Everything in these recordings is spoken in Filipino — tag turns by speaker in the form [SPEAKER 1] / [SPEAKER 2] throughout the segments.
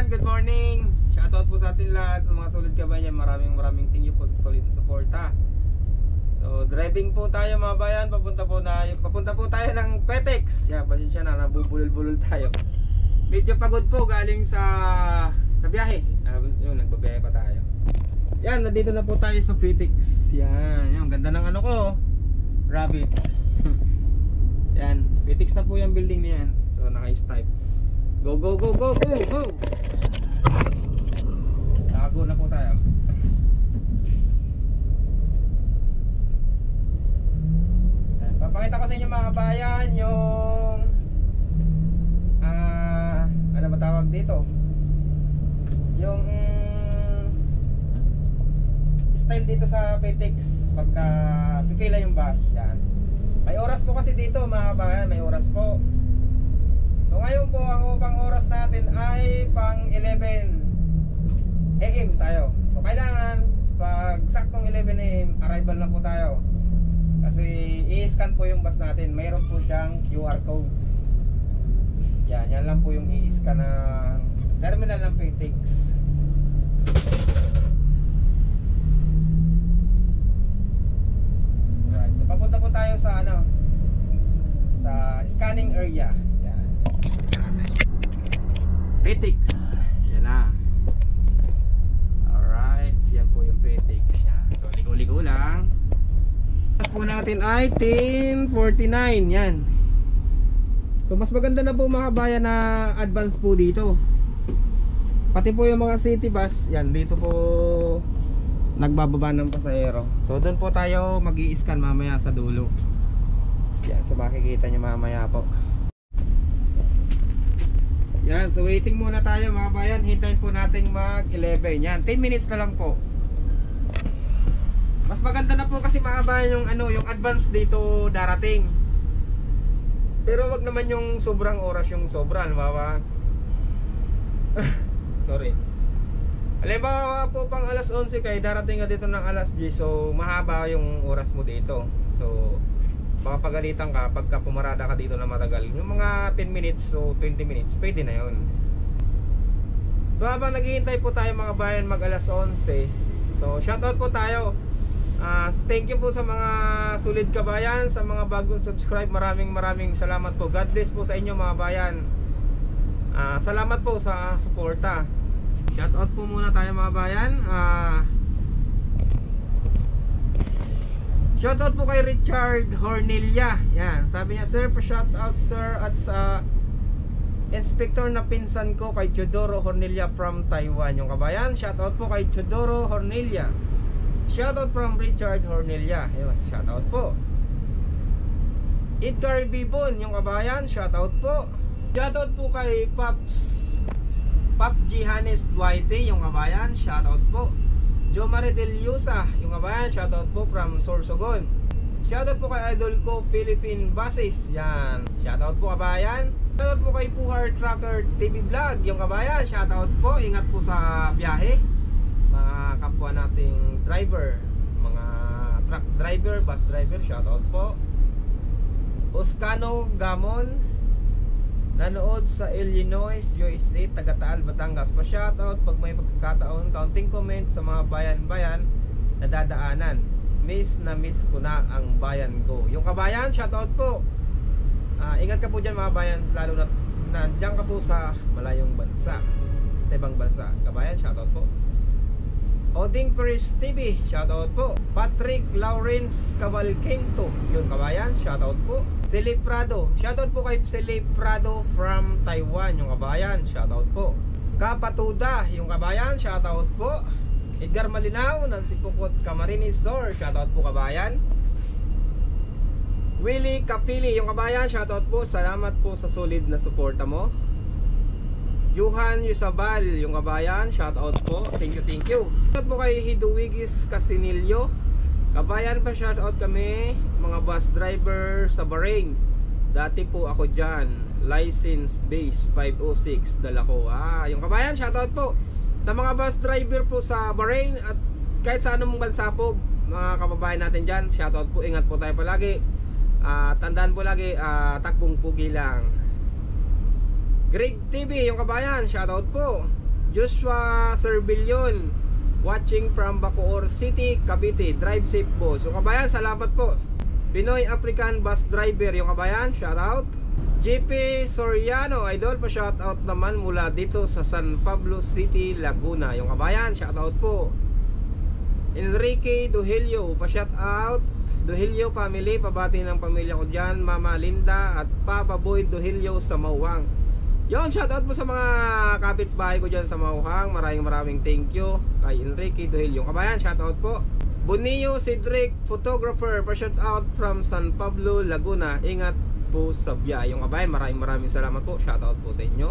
[SPEAKER 1] kabayan, good morning. Shoutout po sa atin lahat, sa mga solid kabayan. Maraming thank you po sa solid suporta. So driving po tayo mga bayan, papunta po tayo ng Petex. Pasensya na, nabubulol-bulol tayo. Medyo pagod po galing sa biyahe. Yun, nagbabiyahe pa tayo. Yan, nandito na po tayo sa Petex. Yan, ganda ng ano ko, Rabbit. Yan, Petex na po yung building na yan. So naka-type. Go! Nakago na po tayo. Papakita ko sa inyo mga kabayan yung ano ba tawag dito? Yung style dito sa Petex pagka pipila yung bus. Yan. May oras po kasi dito mga kabayan, may oras po. So ngayon po ang upang oras natin ay pang 11 AM tayo. So kailangan pag saktong 11 AM arrival na po tayo. Kasi i-scan po yung bus natin. Mayroon po siyang QR code. Yan lang po yung i-scan ng terminal ng Petex. Right, so papunta po tayo sa sa scanning area. Petex. Yan na. Alright, yan po yung Petex. So ligo-ligo lang. Mas po natin ay 10:49. Yan. So mas maganda na po mga bayan na advance po dito. Pati po yung mga city bus, yan dito po nagbababa ng pasahero. So doon po tayo mag-i-scan mamaya sa dulo. Yan, so makikita nyo mamaya po. Yan, so waiting muna tayo mga bayan. Hintayin po natin mag-11. Yan, 10 minutes na lang po. Mas maganda na po kasi mga bayan yung advance dito darating. Pero wag naman yung sobrang oras, yung sobra, halimbawa. Sorry. Halimbawa po pang alas 11 kayo, darating ka dito ng alas 10. So mahaba yung oras mo dito. So makapagalitan ka pagka pumarada ka dito na matagal. Yung mga 10 minutes, so 20 minutes, pwede na yun. So habang naghihintay po tayo mga bayan mag alas 11. So shoutout po tayo. Thank you po sa mga solid kabayan, sa mga bagong subscribe. Maraming salamat po. God bless po sa inyo mga bayan. Salamat po sa suporta. Shoutout po muna tayo mga bayan. Shoutout po kay Richard Hornelia. Yan, sabi niya, sir, pa-shoutout sir at sa inspector na pinsan ko kay Chodoro Hornelia from Taiwan. Yung kabayan, shoutout po kay Chodoro Hornelia. Shoutout from Richard Hornelia. Ayun, shoutout po. Edgar Bibon, yung kabayan, shoutout po. Shoutout po kay Pop Gihanes Duarte, yung kabayan, shoutout po. Jo Maridel Yusa, yung kabayan, shoutout po from Sorsogon. Shoutout po kay idol ko Philippine Buses. Yan, shoutout po kabayan. Shoutout po kay Puhar Trucker TV Vlog, yung kabayan, shoutout po. Ingat po sa biyahe. Mga kapwa nating driver, mga truck driver, bus driver, shoutout po. Oscano Gamon, nanood sa Illinois, USA, Taga-Taal, Batangas, pa shoutout pag may pagkakataon. Counting comment sa mga bayan-bayan na dadaanan. Miss ko na ang bayan ko. Yung kabayan, shoutout po. Ingat ka po dyan mga bayan, lalo na nandiyan ka po sa malayong bansa, sa ibang bansa. Kabayan, shoutout po. Oding Chris TV, shoutout po. Patrick Lawrence Cavalquento, yun kabayan, shoutout po. Silip Prado, shoutout po kay Silip Prado from Taiwan, yung kabayan, shoutout po. Kapatuda, yung kabayan, shoutout po. Edgar Malinaw ng Sipukot Camarines Sur, shoutout po kabayan. Willie Kapili, yung kabayan, shoutout po. Salamat po sa solid na suporta mo. Johan Yusabal, yung kabayan, shoutout po. Thank you. Shoutout po kay Hiduwigis Casinillo. Kabayan, pa shoutout kami mga bus driver sa Bahrain. Dati po ako dyan. License base 506 dala ko. Yung kabayan, shoutout po sa mga bus driver po sa Bahrain at kahit sa anong bansa po, mga kababayan natin dyan. Shoutout po, ingat po tayo palagi. Tandaan po lagi, takbong pugi lang. Greg TV, yung kabayan, shoutout po. Joshua Servillion, watching from Bacoor City, Cavite. Drive safe boss. Yung kabayan, salamat po. Pinoy African bus driver, yung kabayan, shout out. JP Soriano, idol, pa shout out naman mula dito sa San Pablo City, Laguna. Yung kabayan, shout out po. Enrique Duhilio, pa shout out. Duhilio family, pabati ng pamilya ko dyan, Mama Linda at Papa Boy Duhilio sa Mauhang. Yon, shout out po sa mga kapitbahay ko dyan sa Mauhang. Maraming thank you kay Enrique Duhilio. Yung kabayan, shout out po. Bonillo Cedric, photographer, pa shout out from San Pablo, Laguna. Ingat po sa biyahe. Yung kabayan, maraming salamat po. Shout out po sa inyo.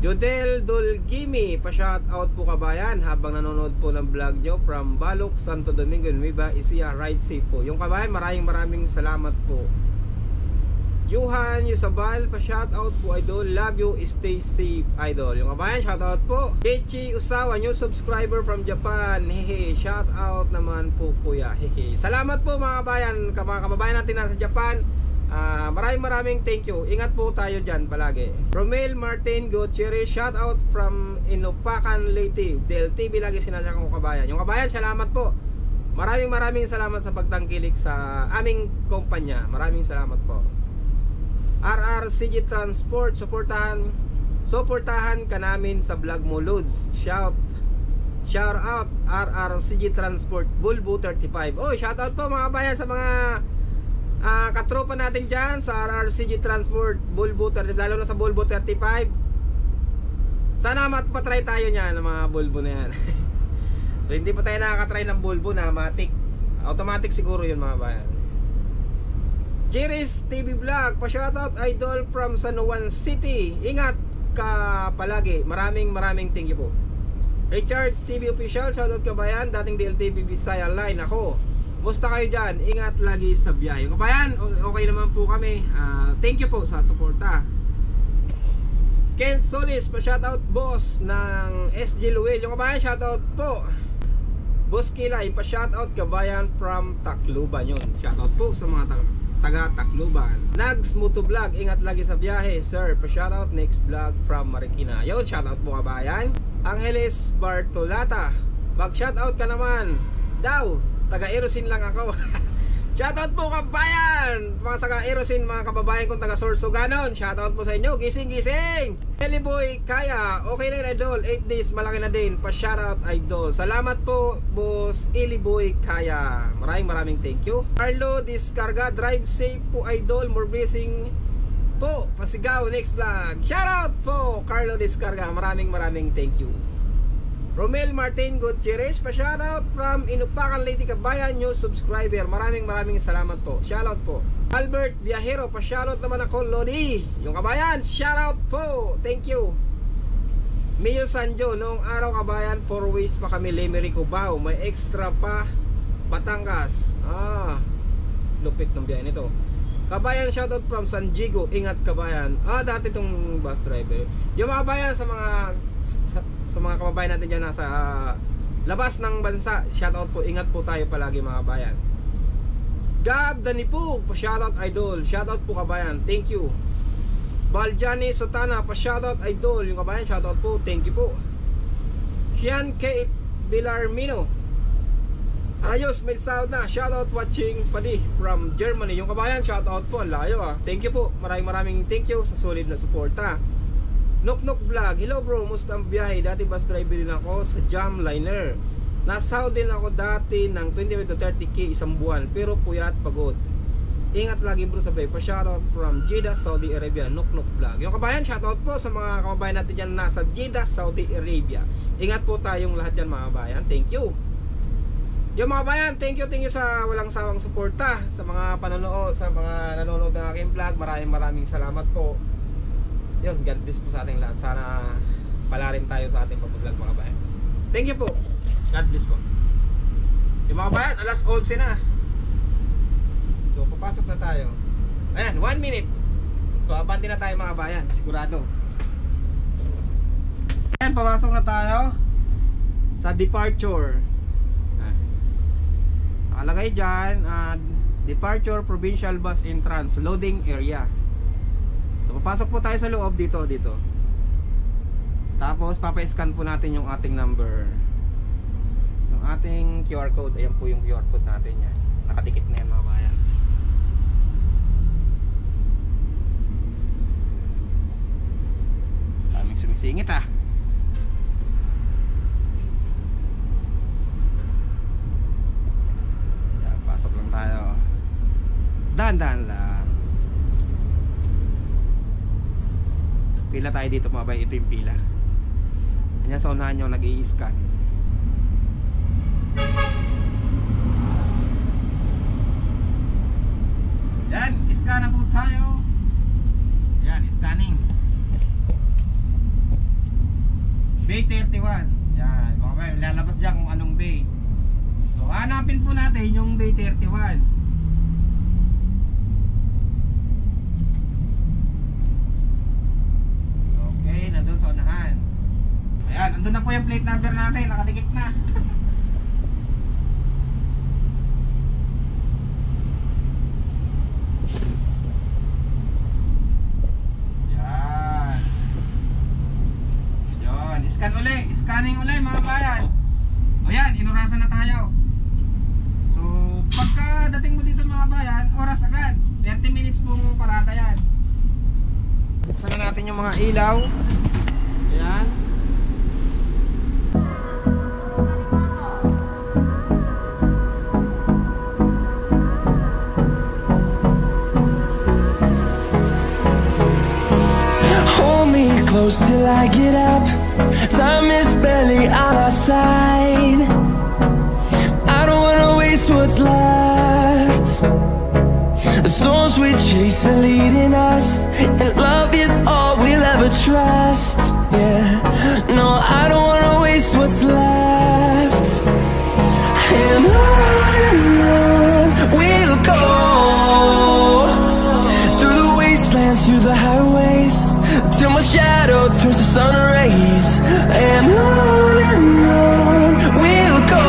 [SPEAKER 1] Jodel Dolgimi, pa shout out po kabayan habang nanonood po ng vlog nyo from Balok, Santo Domingo, Nueva Ecija. Ride safe po. Yung kabayan, maraming salamat po. Yuhan Yusabal, pa shout out po idol. Love you, stay safe idol. Yung kabayan, shout out po. Kechi Usawa, new subscriber from Japan. Hehe, shout out naman po kuya. Hehe. Salamat po mga kabayan, mga kababayan natin nasa Japan. Maraming thank you. Ingat po tayo dyan palagi. Romel Martin Gutierrez, shout out from Inupacan, Leyte. Del TV lagi sinasya kong kabayan. Yung kabayan, salamat po. Maraming salamat sa pagtangkilik sa aming kumpanya. Maraming salamat po. RRCG Transport, suportahan ka namin sa vlog mo Lods. Shout out RRCG Transport Bulbo 35. Oh, shout out po mga kabayan sa mga katropa natin dyan sa RRCG Transport Bulbo 35, lalo na sa Bulbo 35. Sana matpatry tayo niyan ng mga Bulbo na yan. So hindi pa tayo nakakatry ng Bulbo na automatic siguro yun mga kabayan. Jiris TV Vlog, pa shoutout idol from San Juan City. Ingat ka palagi. Maraming thank you po. Richard TV Official, shoutout kabayan, dating DLTV Bisaya Line ako. Musta kayo dyan? Ingat lagi sa biyahe. Kabayan, okay naman po kami. Thank you po sa suporta. Kent Solis, pa shoutout boss ng SG Luil. Yung kabayan, shoutout po. Boss Kilay, pa shoutout kabayan from Tacloban yun. Shoutout po sa mga taga Tacloban. Nags Motovlog, ingat lagi sa biyahe sir. Pa shoutout next vlog from Marikina. Yun, shoutout po kabayan. Angeles Bartolata, mag shoutout ka naman daw. Taga Erosin lang ako. Shoutout po kabayan, mga taga Erosin, mga kababayan kong taga Sorsoganon. Shoutout po sa inyo. Gising Eliboy Kaya, okay na idol, 8 days malaki na din. Pa shoutout idol. Salamat po boss Eliboy Kaya. Maraming thank you. Carlo Discarga, drive safe po idol. More blessing po. Pasigaw next vlog. Shoutout po Carlo Discarga. Maraming thank you. Romel Martin Gutierrez, pa shoutout from Inupacan, Leyte, kabayan, new subscriber. Maraming salamat po. Shoutout po. Albert Viajero, pa shoutout naman ako Lodi. Yung kabayan, shoutout po. Thank you. Mio Sanjo, noong araw kabayan 4 ways pa kami Lemery Cubao. May extra pa Batangas. Lupit ng biyahe nito. Kabayan, shoutout from San Diego. Ingat kabayan. Dati itong bus driver. Yung mga kabayan sa mga kababayan natin dyan nasa labas ng bansa, shoutout po. Ingat po tayo palagi mga kabayan. Gab Danipug, pa shoutout idol. Shoutout po kabayan. Thank you. Baljani Sotana, pa shoutout idol. Yung kabayan, shoutout po. Thank you po. Sian K. Bilarmino, ayos, may sound na. Shoutout watching padi from Germany. Yung kabayan, shoutout po. Ang layo Thank you po. Maraming thank you sa solid na suporta. Nok Vlog, hello bro, musta ang biyahe? Dati bus driver din ako sa Jamliner. Nasaw din ako dati ng 20 to 30k isang buwan, pero puyat pagod. Ingat lagi bro sa biyahe. Pa shoutout from Jeddah, Saudi Arabia. Nok Vlog. Yung kabayan, shoutout po sa mga kababayan natin dyan nasa Jeddah, Saudi Arabia. Ingat po tayong lahat dyan mga kabayan. Thank you. Yung mga kabayan, thank you sa walang sawang suporta sa mga panonood, sa mga nanonood ng aking vlog. Maraming salamat po. Yun, God bless po sa ating lahat. Sana pala rin tayo sa ating pag-vlog mga kabayan. Thank you po. God bless po. Yung mga kabayan, alas 11 na. So papasok na tayo. Ayan, 1 minute. So abante na tayo mga kabayan, sigurado. Ayan, papasok na tayo sa departure. Nakalagay dyan, departure provincial bus entrance loading area. So papasok po tayo sa loob dito. Tapos papa-scan po natin yung ating number, yung ating QR code. Ayan po yung QR code natin yan. Nakadikit na yan mga bayan. Daming sumisingit ah. Yan, pasok lang tayo. Dahan-dahan lang. Pila tayo dito mga bayan. Ito yung pila. Ayan sa unahan nyo nag-i-scan. Yan, scan na po tayo. Yan, scanning. Bay 31. Yan, okay, lalabas dyan kung anong bay. So, hanapin po natin yung Bay 31. Okay, nandun sa unahan. Ayan, nandun na po yung plate number natin, nakadikit na. Scan uli, scanning uli mga bayan. O yan, inurasan na tayo. So, pagka dating mo dito mga bayan, oras agad. 30 minutes pong parada yan. Buksan na natin yung mga ilaw. Ayan.
[SPEAKER 2] Hold me close till I get up. Time is barely on our side. I don't wanna waste what's left. The storms we chase are leading us, and love is all we'll ever trust. Yeah, no, I don't wanna waste what's left. And on we'll go, through the wastelands, through the highways, till my shadow turns to sun rays. And on we'll go,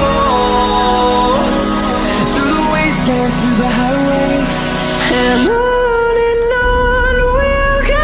[SPEAKER 2] through the wastelands, through the highways. And on we'll go.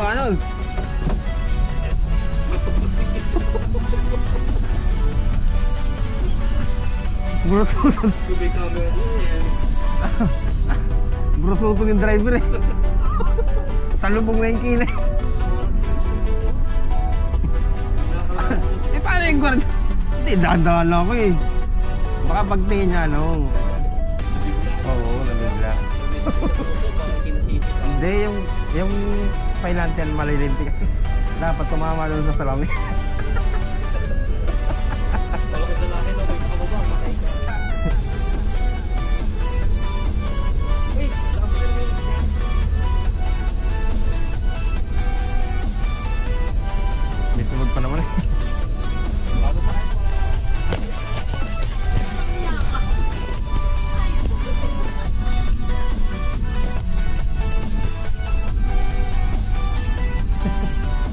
[SPEAKER 1] Ano? Brusutan. Brusutan yung driver eh. Salubong na yung kina. Eh paano yung guard? Hindi, dahan-dahan lang ako eh. Baka pagtingin niya ano. Oo, nabigla. Hindi, yung financial malilintik. Dapat tumama doon sa salamin. May sunod pa naman eh.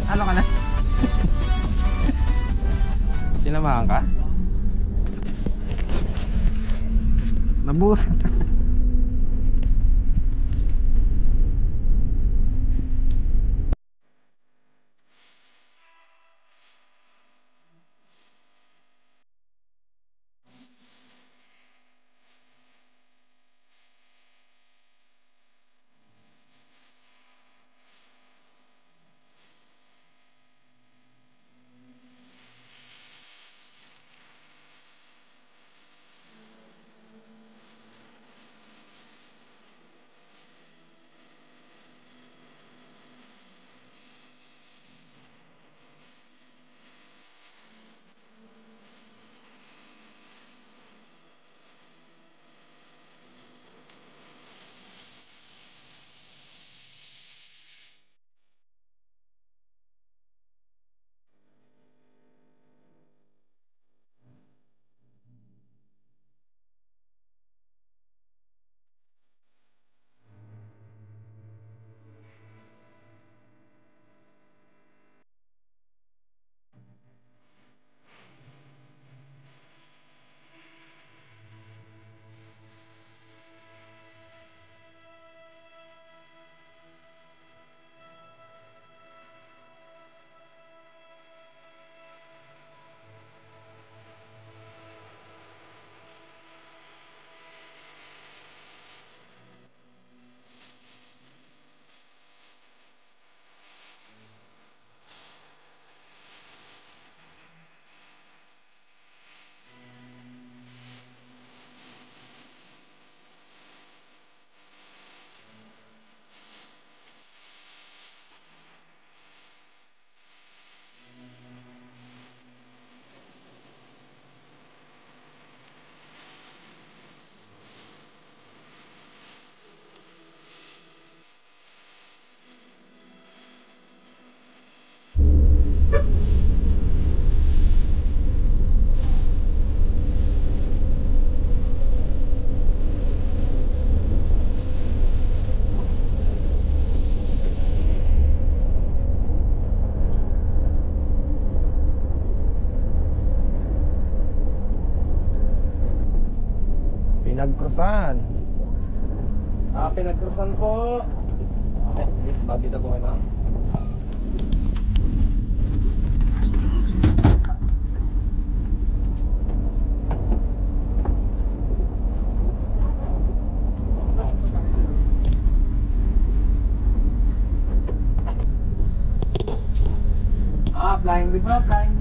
[SPEAKER 1] Ano ka na? Sinamahan ka? Nabuhos. Pinagkrusan. Pinagkrusan po. Bakit ako kayo? Flying bro, flying